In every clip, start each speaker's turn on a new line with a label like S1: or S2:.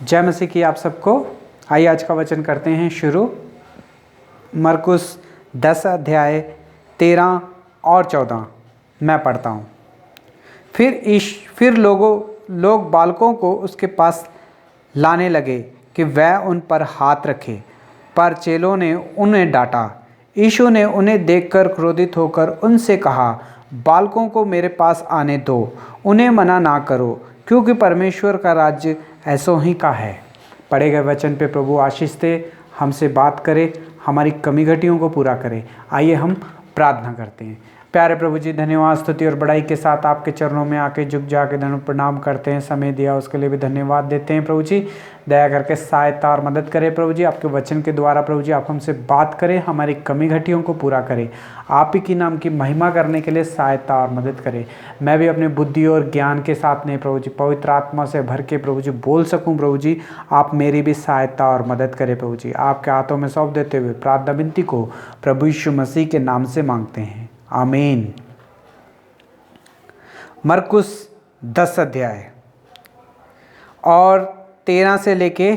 S1: जय मसीह की आप सबको। आइए आज का वचन करते हैं शुरू। मरकुस 10 अध्याय 13 और 14 मैं पढ़ता हूँ। फिर लोग बालकों को उसके पास लाने लगे कि वह उन पर हाथ रखे, पर चेलों ने उन्हें डांटा। यीशु ने उन्हें देखकर क्रोधित होकर उनसे कहा, बालकों को मेरे पास आने दो, उन्हें मना ना करो, क्योंकि परमेश्वर का राज्य ऐसों ही का है। पढ़े गए वचन पे प्रभु आशीष दे, हमसे बात करे, हमारी कमी घटियों को पूरा करे। आइए हम प्रार्थना करते हैं। प्यारे प्रभु जी, धन्यवाद, स्तुति और बड़ाई के साथ आपके चरणों में आके झुक जाके धन्य प्रणाम करते हैं। समय दिया उसके लिए भी धन्यवाद देते हैं। प्रभु जी दया करके सहायता और मदद करें। प्रभु जी आपके वचन के द्वारा प्रभु जी आप हमसे बात करें, हमारी कमी घटियों को पूरा करें। आप ही की नाम की महिमा करने के लिए सहायता और मदद करें। मैं भी अपनी बुद्धि और ज्ञान के साथ नहीं प्रभु जी, पवित्र आत्मा से भर के प्रभु जी बोल सकूं। प्रभु जी आप मेरी भी सहायता और मदद करें। प्रभु जी आपके हाथों में सौंप देते हुए प्रार्थना विनती को प्रभु यीशु मसीह के नाम से मांगते हैं, आमीन। मरकुस 10 अध्याय और 13 से लेके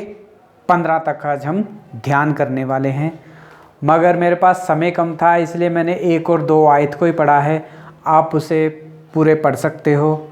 S1: 15 तक आज हम ध्यान करने वाले हैं, मगर मेरे पास समय कम था इसलिए मैंने 1 और 2 आयत को ही पढ़ा है। आप उसे पूरे पढ़ सकते हो।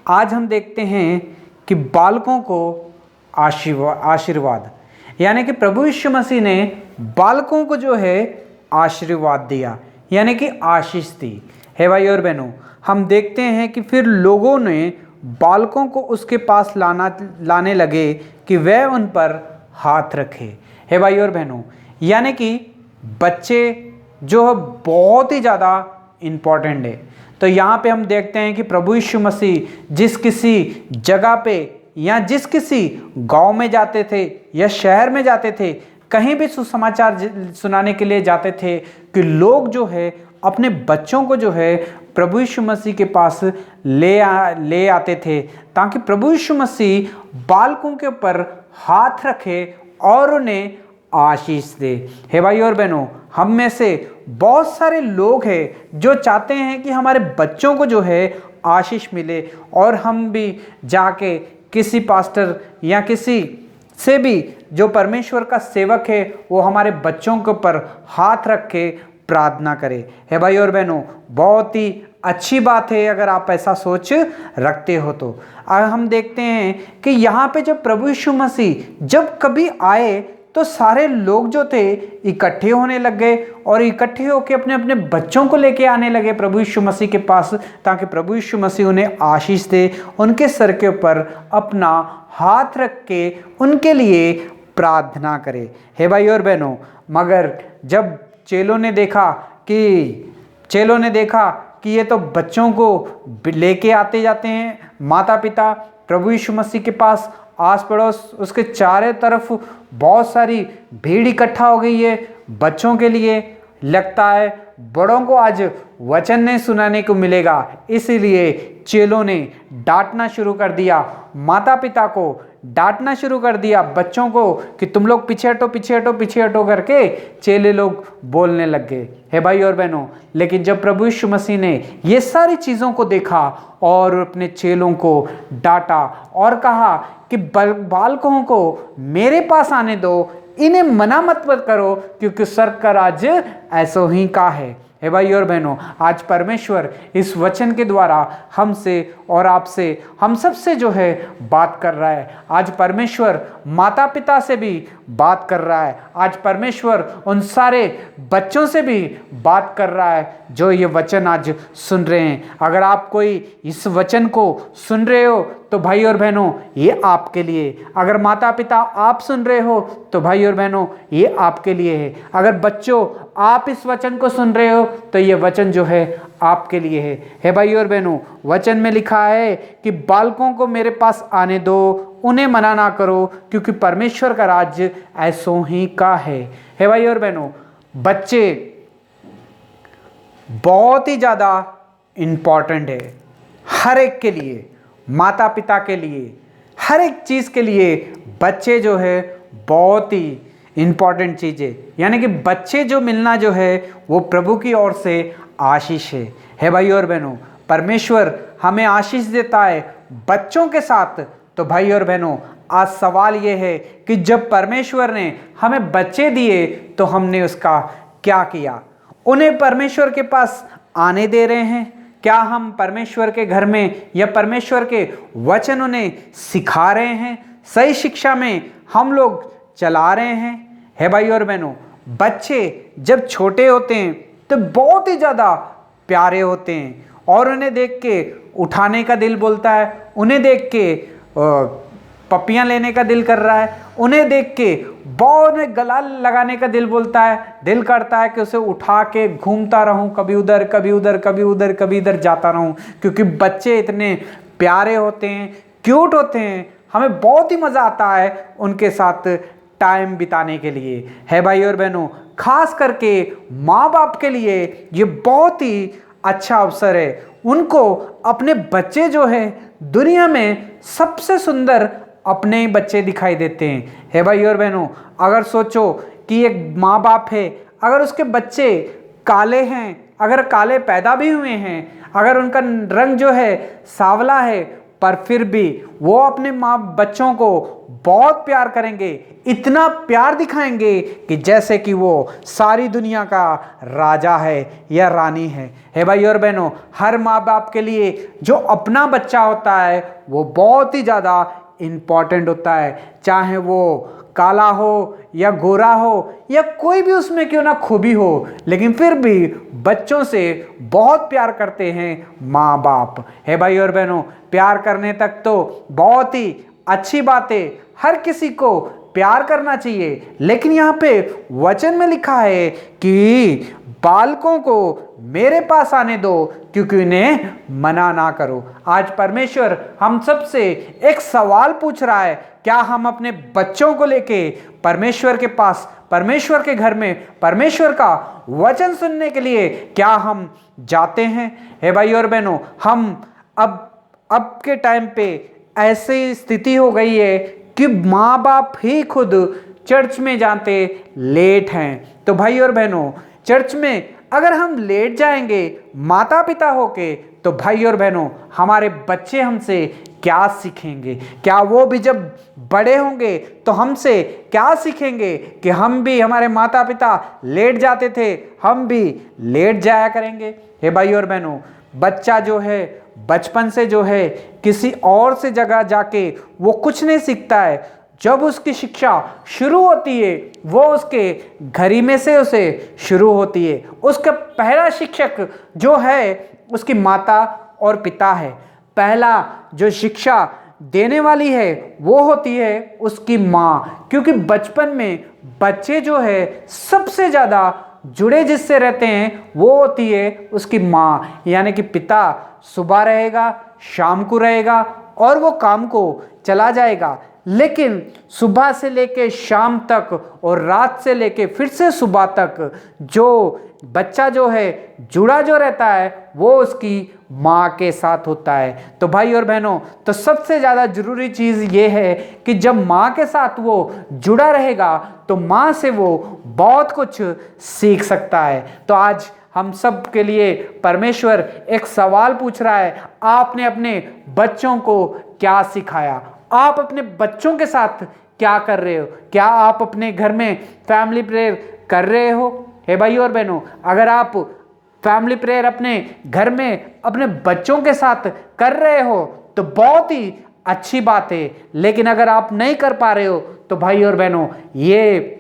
S1: आज हम देखते हैं कि बालकों को आशीर्वाद, यानी कि प्रभु यीशु मसीह ने बालकों को जो है आशीर्वाद दिया, यानी कि आशीष दी। हे भाई और बहनों, हम देखते हैं कि फिर लोगों ने बालकों को उसके पास लाने लगे कि वह उन पर हाथ रखे। हे भाई और बहनों, यानी कि बच्चे जो है बहुत ही ज़्यादा इम्पॉर्टेंट है। तो यहाँ पे हम देखते हैं कि प्रभु यीशु मसीह जिस किसी जगह पे या जिस किसी गांव में जाते थे या शहर में जाते थे, कहीं भी सुसमाचार सुनाने के लिए जाते थे कि लोग जो है अपने बच्चों को जो है प्रभु यीशु मसीह के पास ले आते थे, ताकि प्रभु यीशु मसीह बालकों के ऊपर हाथ रखे और उन्हें आशीष दे। हे भाई और बहनों, हम में से बहुत सारे लोग हैं जो चाहते हैं कि हमारे बच्चों को जो है आशीष मिले, और हम भी जाके किसी पास्टर या किसी से भी जो परमेश्वर का सेवक है वो हमारे बच्चों के ऊपर हाथ रख के प्रार्थना करें। हे भाई और बहनों, बहुत ही अच्छी बात है अगर आप ऐसा सोच रखते हो तो। हम देखते हैं कि यहाँ पे जब प्रभु यीशु मसीह जब कभी आए तो सारे लोग जो थे इकट्ठे होने लग गए और इकट्ठे होकर अपने अपने बच्चों को लेके आने लगे प्रभु यीशु मसीह के पास, ताकि प्रभु यीशु मसीह उन्हें आशीष दे, उनके सर के ऊपर अपना हाथ रख के उनके लिए प्रार्थना करे। हे भाई और बहनों, मगर जब चेलों ने देखा कि ये तो बच्चों को लेके आते जाते हैं, माता पिता प्रभु यीशु मसीह के पास, आस पड़ोस उसके चारों तरफ बहुत सारी भीड़ इकट्ठा हो गई है बच्चों के लिए, लगता है बड़ों को आज वचन नहीं सुनाने को मिलेगा, इसीलिए चेलों ने डांटना शुरू कर दिया, माता पिता को डांटना शुरू कर दिया, बच्चों को कि तुम लोग पीछे हटो पीछे हटो पीछे हटो करके चेले लोग बोलने लग गए। हे भाई और बहनों, लेकिन जब प्रभु यीशु मसीह ने ये सारी चीज़ों को देखा और अपने चेलों को डांटा और कहा कि बालकों को मेरे पास आने दो, इन्हें मना मत करो, क्योंकि स्वर्ग का राज्य ऐसो ही का है। हे भाई और बहनों, आज परमेश्वर इस वचन के द्वारा हमसे और आपसे, हम सब से जो है बात कर रहा है। आज परमेश्वर माता पिता से भी बात कर रहा है, आज परमेश्वर उन सारे बच्चों से भी बात कर रहा है जो ये वचन आज सुन रहे हैं। अगर आप कोई इस वचन को सुन रहे हो तो भाई और बहनों ये आपके लिए, अगर माता पिता आप सुन रहे हो तो भाई और बहनों ये आपके लिए है, अगर बच्चों आप इस वचन को सुन रहे हो तो ये वचन जो है आपके लिए है। हे भाई और बहनों, वचन में लिखा है कि बालकों को मेरे पास आने दो, उन्हें मना ना करो, क्योंकि परमेश्वर का राज्य ऐसों ही का है। हे भाई और बहनों, बच्चे बहुत ही ज़्यादा इम्पॉर्टेंट है हर एक के लिए, माता पिता के लिए, हर एक चीज़ के लिए बच्चे जो है बहुत ही इम्पॉर्टेंट चीज़ है। यानी कि बच्चे जो मिलना जो है वो प्रभु की ओर से आशीष है। हे भाई और बहनों, परमेश्वर हमें आशीष देता है बच्चों के साथ, तो भाई और बहनों आज सवाल ये है कि जब परमेश्वर ने हमें बच्चे दिए तो हमने उसका क्या किया? उन्हें परमेश्वर के पास आने दे रहे हैं? क्या हम परमेश्वर के घर में या परमेश्वर के वचन उन्हें सिखा रहे हैं? सही शिक्षा में हम लोग चला रहे हैं? है भाई और बहनों, बच्चे जब छोटे होते हैं तो बहुत ही ज़्यादा प्यारे होते हैं और उन्हें देख के उठाने का दिल बोलता है, उन्हें देख के पप्पियाँ लेने का दिल कर रहा है, उन्हें देख के बहुत उन्हें गला लगाने का दिल बोलता है, दिल करता है कि उसे उठा के घूमता रहूं, कभी उधर कभी उधर कभी उधर कभी इधर जाता रहूं, क्योंकि बच्चे इतने प्यारे होते हैं, क्यूट होते हैं, हमें बहुत ही मज़ा आता है उनके साथ टाइम बिताने के लिए। है भाई और बहनों, खास करके माँ बाप के लिए ये बहुत ही अच्छा अवसर है। उनको अपने बच्चे जो है दुनिया में सबसे सुंदर अपने ही बच्चे दिखाई देते हैं। है भाई और बहनों, अगर सोचो कि एक माँ बाप है, अगर उसके बच्चे काले हैं, अगर काले पैदा भी हुए हैं, अगर उनका रंग जो है सांवला है, पर फिर भी वो अपने माँ बच्चों को बहुत प्यार करेंगे, इतना प्यार दिखाएंगे कि जैसे कि वो सारी दुनिया का राजा है या रानी है। है भाई और बहनों, हर माँ बाप के लिए जो अपना बच्चा होता है वो बहुत ही ज़्यादा इम्पॉर्टेंट होता है, चाहे वो काला हो या गोरा हो या कोई भी उसमें क्यों ना खूबी हो, लेकिन फिर भी बच्चों से बहुत प्यार करते हैं माँ बाप। है भाई और बहनों, प्यार करने तक तो बहुत ही अच्छी बात है, हर किसी को प्यार करना चाहिए, लेकिन यहाँ पे वचन में लिखा है कि बालकों को मेरे पास आने दो, क्योंकि इन्हें मना ना करो। आज परमेश्वर हम सबसे एक सवाल पूछ रहा है, क्या हम अपने बच्चों को लेके परमेश्वर के पास, परमेश्वर के घर में, परमेश्वर का वचन सुनने के लिए क्या हम जाते हैं? हे भाई और बहनों, हम अब के टाइम पे ऐसी स्थिति हो गई है कि माँ बाप ही खुद चर्च में जाते लेट हैं। तो भाई और बहनों, चर्च में अगर हम लेट जाएंगे माता पिता होके, तो भाई और बहनों हमारे बच्चे हमसे क्या सीखेंगे? क्या वो भी जब बड़े होंगे तो हमसे क्या सीखेंगे कि हम भी, हमारे माता पिता लेट जाते थे, हम भी लेट जाया करेंगे? हे भाई और बहनों, बच्चा जो है बचपन से जो है किसी और से जगह जाके वो कुछ नहीं सीखता है। जब उसकी शिक्षा शुरू होती है वो उसके घर ही में से उसे शुरू होती है। उसका पहला शिक्षक जो है उसकी माता और पिता है। पहला जो शिक्षा देने वाली है वो होती है उसकी माँ, क्योंकि बचपन में बच्चे जो है सबसे ज़्यादा जुड़े जिससे रहते हैं वो होती है उसकी माँ, यानी कि पिता सुबह रहेगा, शाम को रहेगा और वो काम को चला जाएगा, लेकिन सुबह से लेके शाम तक और रात से लेके फिर से सुबह तक जो बच्चा जो है जुड़ा जो रहता है वो उसकी माँ के साथ होता है। तो भाई और बहनों, तो सबसे ज़्यादा ज़रूरी चीज़ ये है कि जब माँ के साथ वो जुड़ा रहेगा तो माँ से वो बहुत कुछ सीख सकता है। तो आज हम सब के लिए परमेश्वर एक सवाल पूछ रहा है, आपने अपने बच्चों को क्या सिखाया? आप अपने बच्चों के साथ क्या कर रहे हो? क्या आप अपने घर में फैमिली प्रेयर कर रहे हो? हे भाई और बहनों, अगर आप फैमिली प्रेयर अपने घर में अपने बच्चों के साथ कर रहे हो तो बहुत ही अच्छी बात है, लेकिन अगर आप नहीं कर पा रहे हो तो भाई और बहनों ये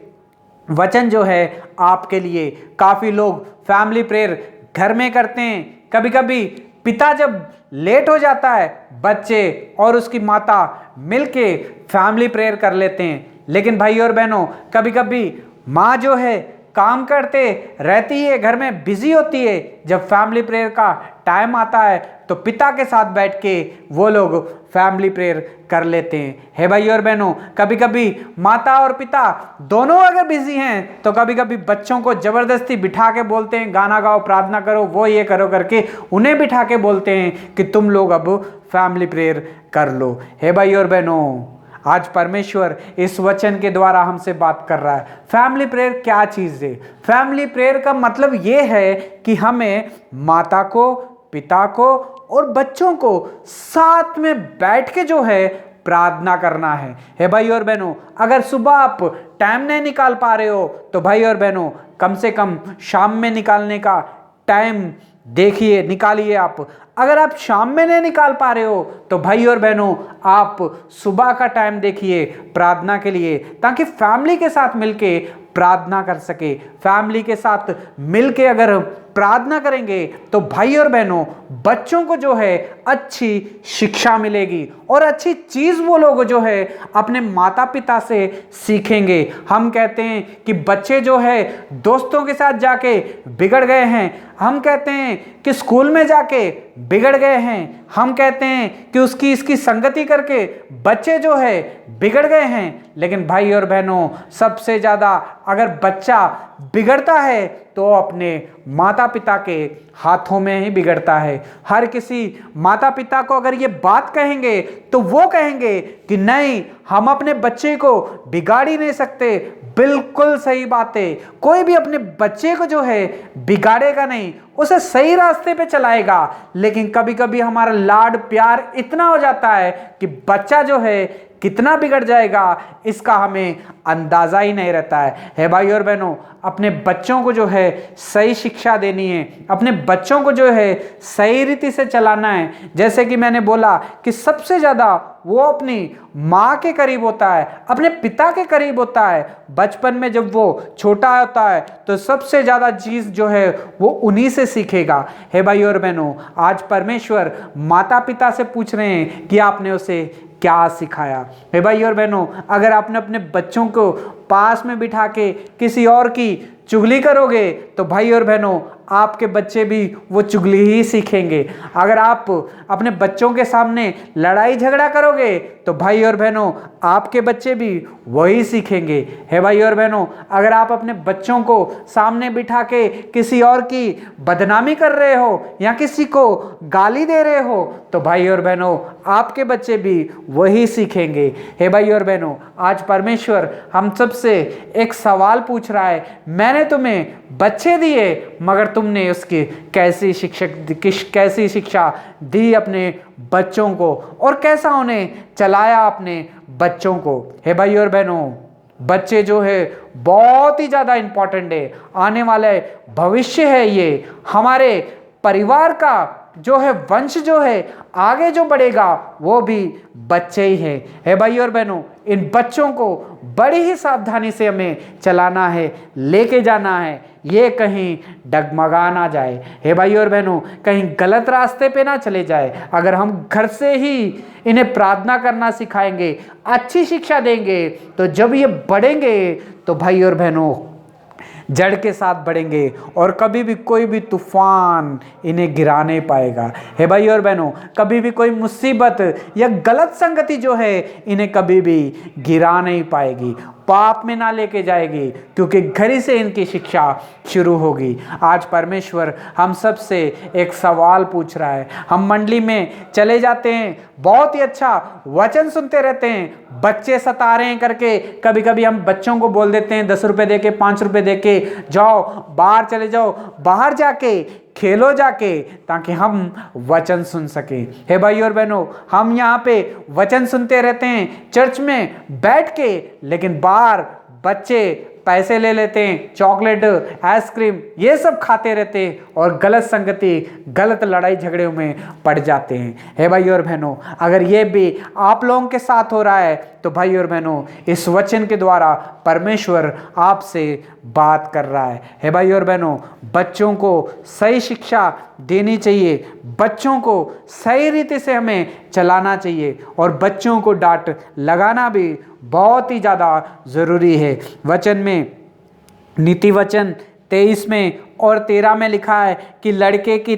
S1: वचन जो है आपके लिए। काफ़ी लोग फैमिली प्रेयर घर में करते हैं, कभी कभी पिता जब लेट हो जाता है बच्चे और उसकी माता मिलके फैमिली प्रेयर कर लेते हैं, लेकिन भाई और बहनों कभी कभी माँ जो है काम करते रहती है, घर में बिजी होती है, जब फैमिली प्रेयर का टाइम आता है तो पिता के साथ बैठ के वो लोग फैमिली प्रेयर कर लेते हैं। हे भाई और बहनों, कभी कभी माता और पिता दोनों अगर बिजी हैं तो कभी कभी बच्चों को ज़बरदस्ती बिठा के बोलते हैं गाना गाओ, प्रार्थना करो, वो ये करो करके उन्हें बिठा के बोलते हैं कि तुम लोग अब फैमिली प्रेयर कर लो। हे भाई और बहनों, आज परमेश्वर इस वचन के द्वारा हमसे बात कर रहा है। फैमिली प्रेयर क्या चीज़ है? फैमिली प्रेयर का मतलब ये है कि हमें माता को, पिता को और बच्चों को साथ में बैठ के जो है प्रार्थना करना है। हे भाई और बहनों, अगर सुबह आप टाइम नहीं निकाल पा रहे हो तो भाई और बहनों कम से कम शाम में निकालने का टाइम देखिए, निकालिए आप। अगर आप शाम में नहीं निकाल पा रहे हो तो भाई और बहनों आप सुबह का टाइम देखिए प्रार्थना के लिए, ताकि फैमिली के साथ मिलके प्रार्थना कर सके। फैमिली के साथ मिलके अगर प्रार्थना करेंगे तो भाई और बहनों बच्चों को जो है अच्छी शिक्षा मिलेगी और अच्छी चीज वो लोग जो है अपने माता पिता से सीखेंगे। हम कहते हैं कि बच्चे जो है दोस्तों के साथ जाके बिगड़ गए हैं, हम कहते हैं कि स्कूल में जाके बिगड़ गए हैं, हम कहते हैं कि उसकी इसकी संगति करके बच्चे जो है बिगड़ गए हैं। लेकिन भाई और बहनों सबसे ज्यादा अगर बच्चा बिगड़ता है तो अपने माता पिता के हाथों में ही बिगड़ता है। हर किसी माता पिता को अगर ये बात कहेंगे तो वो कहेंगे कि नहीं, हम अपने बच्चे को बिगाड़ ही नहीं सकते। बिल्कुल सही बात है, कोई भी अपने बच्चे को जो है बिगाड़ेगा नहीं, उसे सही रास्ते पे चलाएगा। लेकिन कभी कभी हमारा लाड प्यार इतना हो जाता है कि बच्चा जो है कितना बिगड़ जाएगा इसका हमें अंदाजा ही नहीं रहता है। हे भाई और बहनों, अपने बच्चों को जो है सही शिक्षा देनी है, अपने बच्चों को जो है सही रीति से चलाना है। जैसे कि मैंने बोला कि सबसे ज़्यादा वो अपनी माँ के करीब होता है, अपने पिता के करीब होता है। बचपन में जब वो छोटा होता है तो सबसे ज़्यादा चीज़ जो है वो उन्हीं से सीखेगा। हे भाई और बहनों, आज परमेश्वर माता पिता से पूछ रहे हैं कि आपने उसे क्या सिखाया। हे भाई और बहनों, अगर आपने अपने बच्चों को पास में बिठा के किसी और की चुगली करोगे तो भाई और बहनों आपके बच्चे भी वो चुगली ही सीखेंगे। अगर आप अपने बच्चों के सामने लड़ाई झगड़ा करोगे तो भाई और बहनों आपके बच्चे भी वही सीखेंगे। हे भाई और बहनों, अगर आप अपने बच्चों को सामने बिठा के किसी और की बदनामी कर रहे हो या किसी को गाली दे रहे हो तो भाई और बहनों आपके बच्चे भी वही सीखेंगे। हे भाई और बहनों, आज परमेश्वर हम सबसे एक सवाल पूछ रहा है, मैंने तुम्हें बच्चे दिए मगर तुमने उसकी कैसी शिक्षा दी अपने बच्चों को और कैसा उन्हें चलाया अपने बच्चों को। हे भाई और बहनों, बच्चे जो है बहुत ही ज़्यादा इंपॉर्टेंट है, आने वाले भविष्य है। ये हमारे परिवार का जो है वंश जो है आगे जो बढ़ेगा वो भी बच्चे ही हैं। हे भाई और बहनों, इन बच्चों को बड़ी ही सावधानी से हमें चलाना है, लेके जाना है, ये कहीं डगमगा ना जाए। हे भाई और बहनों, कहीं गलत रास्ते पे ना चले जाए। अगर हम घर से ही इन्हें प्रार्थना करना सिखाएंगे, अच्छी शिक्षा देंगे, तो जब ये बढ़ेंगे तो भाई और बहनों जड़ के साथ बढ़ेंगे और कभी भी कोई भी तूफान इन्हें गिरा नहीं पाएगा। हे भाई और बहनों, कभी भी कोई मुसीबत या गलत संगति जो है इन्हें कभी भी गिरा नहीं पाएगी, पाप में ना लेके जाएगी, क्योंकि घर ही से इनकी शिक्षा शुरू होगी। आज परमेश्वर हम सब से एक सवाल पूछ रहा है। हम मंडली में चले जाते हैं, बहुत ही अच्छा वचन सुनते रहते हैं, बच्चे सता रहे हैं करके कभी कभी हम बच्चों को बोल देते हैं 10 रुपए दे के 5 रुपए दे के जाओ बाहर चले जाओ, बाहर जाके खेलो जाके, ताकि हम वचन सुन सके। हे भाई और बहनों, हम यहाँ पे वचन सुनते रहते हैं चर्च में बैठ के, लेकिन बाहर बच्चे पैसे ले लेते हैं, चॉकलेट आइसक्रीम ये सब खाते रहते हैं और गलत संगति गलत लड़ाई झगड़े में पड़ जाते हैं। हे भाई और बहनों, अगर ये भी आप लोगों के साथ हो रहा है तो भाई और बहनों इस वचन के द्वारा परमेश्वर आपसे बात कर रहा है। हे भाई और बहनों, बच्चों को सही शिक्षा देनी चाहिए, बच्चों को सही रीति से हमें चलाना चाहिए और बच्चों को डांट लगाना भी बहुत ही ज़्यादा ज़रूरी है। वचन में नीति वचन 23 में और 13 में लिखा है कि लड़के की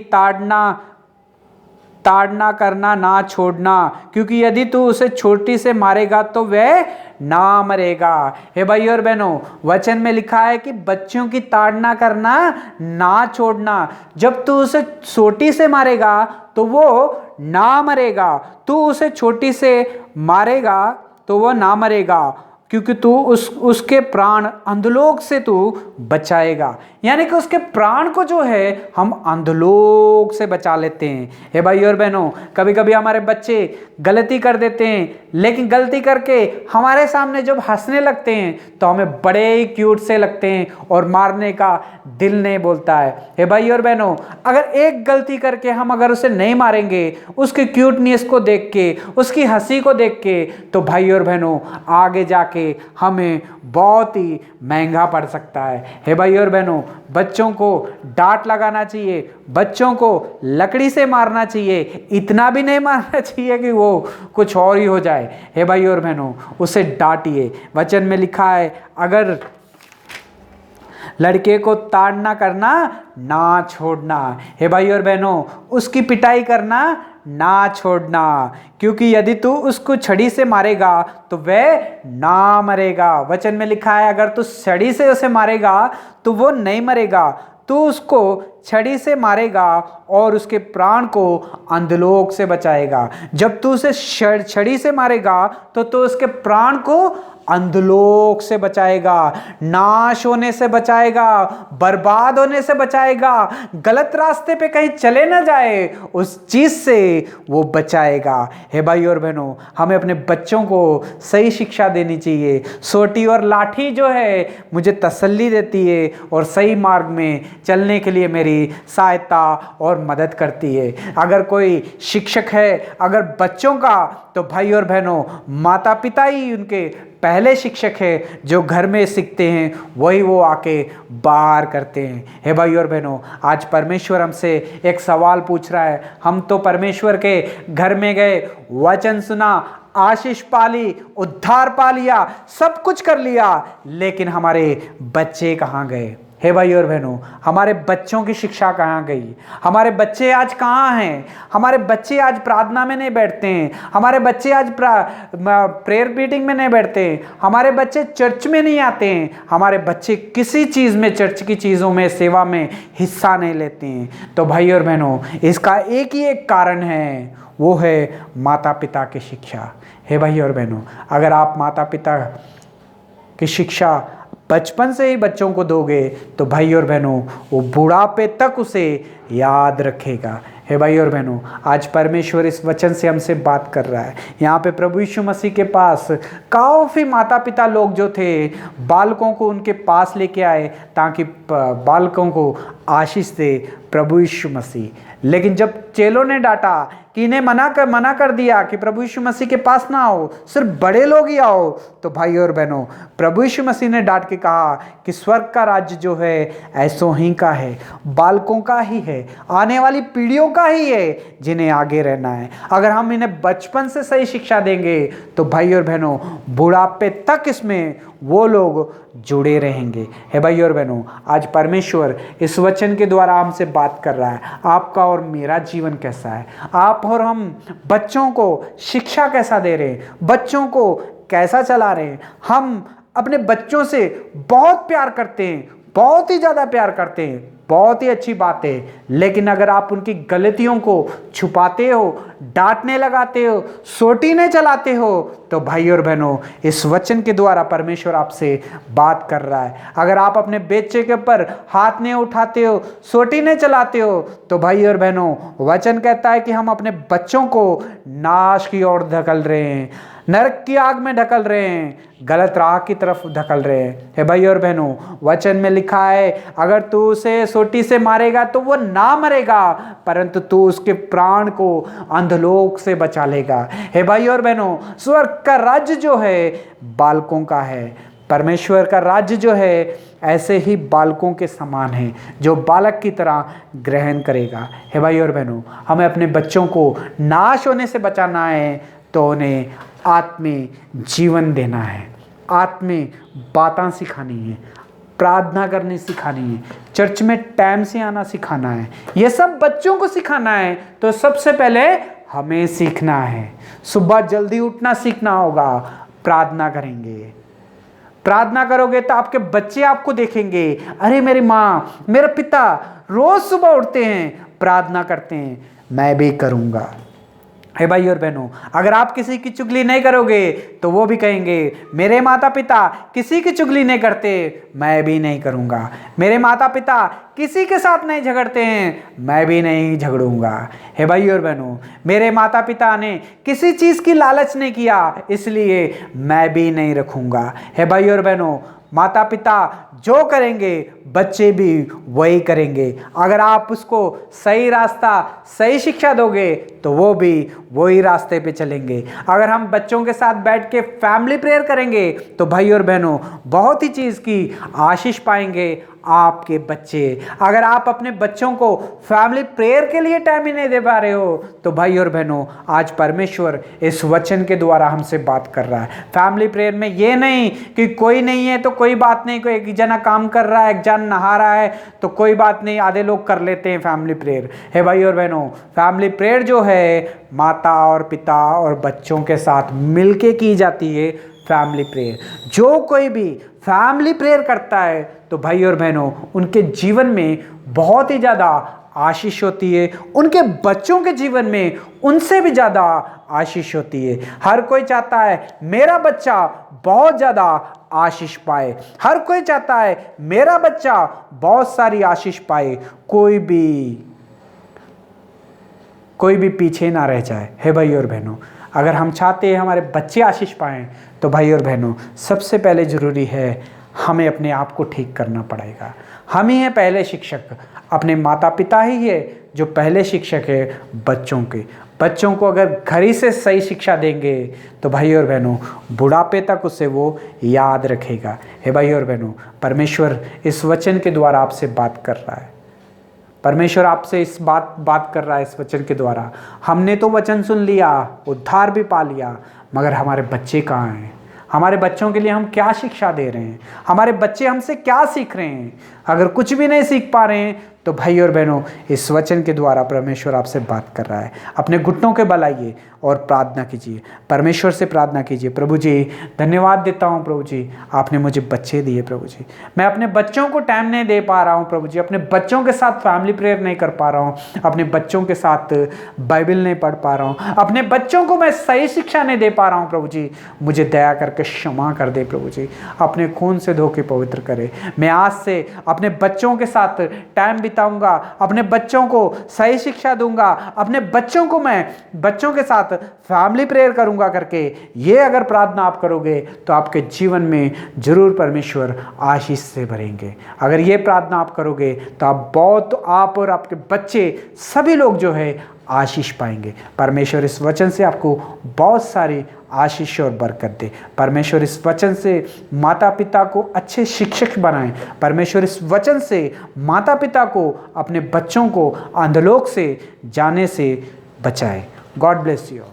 S1: ताड़ना करना ना छोड़ना, क्योंकि यदि तू उसे छोटी से मारेगा तो वह ना मरेगा। हे भाई और बहनों, वचन में लिखा है कि बच्चों की ताड़ना करना ना छोड़ना। जब तू उसे छोटी से मारेगा तो वो ना मरेगा, तू उसे छोटी से मारेगा तो वो ना मरेगा। क्योंकि तू उसके प्राण अंधलोक से तू बचाएगा। यानी कि उसके प्राण को जो है हम अंधलोक से बचा लेते हैं। हे भाई और बहनों, कभी कभी हमारे बच्चे गलती कर देते हैं, लेकिन गलती करके हमारे सामने जब हंसने लगते हैं तो हमें बड़े ही क्यूट से लगते हैं और मारने का दिल नहीं बोलता है। हे भाई और बहनों, अगर एक गलती करके हम अगर उसे नहीं मारेंगे, उसकी क्यूटनेस को देख के, उसकी हंसी को देख के, तो भाई और बहनों आगे जाके हमें बहुत ही महंगा पड़ सकता है। हे भाई और बहनों, बच्चों को डांट लगाना चाहिए, बच्चों को लकड़ी से मारना चाहिए, इतना भी नहीं मारना चाहिए कि वो कुछ और ही हो जाए। हे भाई और बहनों, उसे डांटिए। वचन में लिखा है, अगर लड़के को ताड़ना करना ना छोड़ना। हे भाई और बहनों, उसकी पिटाई करना ना छोड़ना, क्योंकि यदि तू उसको छड़ी से मारेगा तो वह ना मरेगा। वचन में लिखा है, अगर तू छड़ी से उसे मारेगा तो वो नहीं मरेगा, तू उसको छड़ी से मारेगा और उसके प्राण को अंधलोक से बचाएगा। जब तू उसे छड़ी से मारेगा तो तू उसके प्राण को अंधलोक से बचाएगा, नाश होने से बचाएगा, बर्बाद होने से बचाएगा, गलत रास्ते पे कहीं चले ना जाए उस चीज से वो बचाएगा। हे भाई और बहनों, हमें अपने बच्चों को सही शिक्षा देनी चाहिए। सोटी और लाठी जो है मुझे तसल्ली देती है और सही मार्ग में चलने के लिए मेरी सहायता और मदद करती है। अगर कोई शिक्षक है अगर बच्चों का, तो भाई और बहनों माता पिता ही उनके पहले शिक्षक है। जो घर में सीखते हैं वही वो आके बाहर करते हैं। हे भाई और बहनों, आज परमेश्वर हमसे एक सवाल पूछ रहा है। हम तो परमेश्वर के घर में गए, वचन सुना, आशीष पाली, उद्धार पा लिया, सब कुछ कर लिया, लेकिन हमारे बच्चे कहाँ गए? हे भाई और बहनों, हमारे बच्चों की शिक्षा कहाँ गई? हमारे बच्चे आज कहाँ हैं? हमारे बच्चे आज प्रार्थना में नहीं बैठते हैं, हमारे बच्चे आज प्रेयर मीटिंग में नहीं बैठते हैं, हमारे बच्चे चर्च में नहीं आते हैं, हमारे बच्चे किसी चीज़ में, चर्च की चीज़ों में, सेवा में हिस्सा नहीं लेते हैं। तो भाई और बहनों, इसका एक ही एक कारण है, वो है माता पिता की शिक्षा। हे भाई और बहनों, अगर आप माता पिता की शिक्षा बचपन से ही बच्चों को दोगे तो भाई और बहनों वो बुढ़ापे तक उसे याद रखेगा। हे भाई और बहनों, आज परमेश्वर इस वचन से हमसे बात कर रहा है। यहाँ पे प्रभु यीशु मसीह के पास काफ़ी माता पिता लोग जो थे, बालकों को उनके पास लेके आए ताकि बालकों को आशीष दे प्रभु यीशु मसीह। लेकिन जब चेलों ने डांटा कि इन्हें मना कर दिया कि प्रभु यीशु मसीह के पास ना आओ, सिर्फ बड़े लोग ही आओ, तो भाई और बहनों प्रभु यीशु मसीह ने डांट के कहा कि स्वर्ग का राज्य जो है ऐसों ही का है, बालकों का ही है, आने वाली पीढ़ियों का ही है जिन्हें आगे रहना है। अगर हम इन्हें बचपन से सही शिक्षा देंगे तो भाई और बहनों बुढ़ापे तक इसमें वो लोग जुड़े रहेंगे। हे भाई और बहनों, आज परमेश्वर इस वचन के द्वारा हमसे बात कर रहा है। आपका और मेरा जीवन कैसा है? आप और हम बच्चों को शिक्षा कैसा दे रहे हैं? बच्चों को कैसा चला रहे हैं? हम अपने बच्चों से बहुत प्यार करते हैं, बहुत ही ज़्यादा प्यार करते हैं, बहुत ही अच्छी बात है। लेकिन अगर आप उनकी गलतियों को छुपाते हो, डांटने लगाते हो, सोटी नहीं चलाते हो, तो भाई और बहनों इस वचन के द्वारा परमेश्वर आपसे बात कर रहा है। अगर आप अपने बच्चे के ऊपर हाथ नहीं उठाते हो, सोटी नहीं चलाते हो, तो भाई और बहनों वचन कहता है कि हम अपने बच्चों को नाश की ओर धकेल रहे हैं, नरक की आग में ढकल रहे हैं, गलत राह की तरफ धकल रहे हैं। हे भाई और बहनों, वचन में लिखा है अगर तू उसे सोटी से मारेगा तो वो ना मरेगा, परंतु तू उसके प्राण को अंधलोक से बचा लेगा। हे भाई और बहनों, स्वर्ग का राज्य जो है बालकों का है। परमेश्वर का राज्य जो है ऐसे ही बालकों के समान है, जो बालक की तरह ग्रहण करेगा। हे भाई और बहनों, हमें अपने बच्चों को नाश होने से बचाना है तो उन्हें आत्मिक जीवन देना है, आत्मिक बातें सिखानी है, प्रार्थना करनी सिखानी है, चर्च में टाइम से आना सिखाना है। ये सब बच्चों को सिखाना है तो सबसे पहले हमें सीखना है। सुबह जल्दी उठना सीखना होगा, प्रार्थना करेंगे, प्रार्थना करोगे तो आपके बच्चे आपको देखेंगे, अरे मेरी माँ, मेरे पिता रोज सुबह उठते हैं, प्रार्थना करते हैं, मैं भी करूँगा। हे भाई और बहनों, अगर आप किसी की चुगली नहीं करोगे तो वो भी कहेंगे मेरे माता पिता किसी की चुगली नहीं करते, मैं भी नहीं करूँगा। मेरे माता पिता किसी के साथ नहीं झगड़ते हैं, मैं भी नहीं झगड़ूंगा। हे भाई और बहनों, मेरे माता पिता ने किसी चीज़ की लालच नहीं किया, इसलिए मैं भी नहीं रखूँगा। हे भाई और बहनों, माता पिता जो करेंगे बच्चे भी वही करेंगे। अगर आप उसको सही रास्ता, सही शिक्षा दोगे तो वो भी वही रास्ते पे चलेंगे। अगर हम बच्चों के साथ बैठ के फैमिली प्रेयर करेंगे तो भाई और बहनों बहुत ही चीज़ की आशीष पाएंगे आपके बच्चे। अगर आप अपने बच्चों को फैमिली प्रेयर के लिए टाइम ही नहीं दे पा रहे हो तो भाई और बहनों आज परमेश्वर इस वचन के द्वारा हमसे बात कर रहा है। फैमिली प्रेयर में ये नहीं कि कोई नहीं है तो कोई बात नहीं, कोई एक जना काम कर रहा है, एक जन नहा रहा है तो कोई बात नहीं, आधे लोग कर लेते हैं फैमिली प्रेयर। है भाई और बहनों, फैमिली प्रेयर जो है माता और पिता और बच्चों के साथ मिलके की जाती है फैमिली प्रेयर। जो कोई भी फैमिली प्रेयर करता है तो भाई और बहनों उनके जीवन में बहुत ही ज़्यादा आशीष होती है, उनके बच्चों के जीवन में उनसे भी ज़्यादा आशीष होती है। हर कोई चाहता है मेरा बच्चा बहुत ज़्यादा आशीष पाए, हर कोई चाहता है मेरा बच्चा बहुत सारी आशीष पाए, कोई भी पीछे ना रह जाए। है भाई और बहनों, अगर हम चाहते हैं हमारे बच्चे आशीष पाएं तो भाई और बहनों सबसे पहले ज़रूरी है हमें अपने आप को ठीक करना पड़ेगा। हम ही हैं पहले शिक्षक, अपने माता पिता ही है जो पहले शिक्षक है बच्चों के। बच्चों को अगर घर ही से सही शिक्षा देंगे तो भाई और बहनों बुढ़ापे तक उसे वो याद रखेगा। हे भाई और बहनों, परमेश्वर इस वचन के द्वारा आपसे बात कर रहा है। परमेश्वर आपसे इस बात कर रहा है इस वचन के द्वारा। हमने तो वचन सुन लिया, उद्धार भी पा लिया, मगर हमारे बच्चे कहाँ हैं? हमारे बच्चों के लिए हम क्या शिक्षा दे रहे हैं? हमारे बच्चे हमसे क्या सीख रहे हैं? अगर कुछ भी नहीं सीख पा रहे हैं तो भाई और बहनों इस वचन के द्वारा परमेश्वर आपसे बात कर रहा है। अपने घुटनों के बल आइए और प्रार्थना कीजिए, परमेश्वर से प्रार्थना कीजिए। प्रभु जी धन्यवाद देता हूँ प्रभु जी, आपने मुझे बच्चे दिए प्रभु जी। मैं अपने बच्चों को टाइम नहीं दे पा रहा हूँ प्रभु जी, अपने बच्चों के साथ फैमिली प्रेयर नहीं कर पा रहा हूँ, अपने बच्चों के साथ बाइबल नहीं पढ़ पा रहा हूँ, अपने बच्चों को मैं सही शिक्षा नहीं दे पा रहा हूँ प्रभु जी। मुझे दया करके क्षमा कर दे प्रभु जी, अपने खून से धो के पवित्र करे। मैं आज से अपने बच्चों के साथ टाइम बिताऊंगा, अपने बच्चों को सही शिक्षा दूंगा, अपने बच्चों को मैं बच्चों के साथ फैमिली प्रेयर करूंगा करके ये अगर प्रार्थना आप करोगे तो आपके जीवन में जरूर परमेश्वर आशीष से भरेंगे। अगर ये प्रार्थना आप करोगे तो आप और आपके बच्चे सभी लोग जो है आशीष पाएंगे। परमेश्वर इस वचन से आपको बहुत सारी आशीष और बरकत दे। परमेश्वर इस वचन से माता पिता को अच्छे शिक्षक बनाएं। परमेश्वर इस वचन से माता पिता को अपने बच्चों को अंधलोक से जाने से बचाए। God bless you.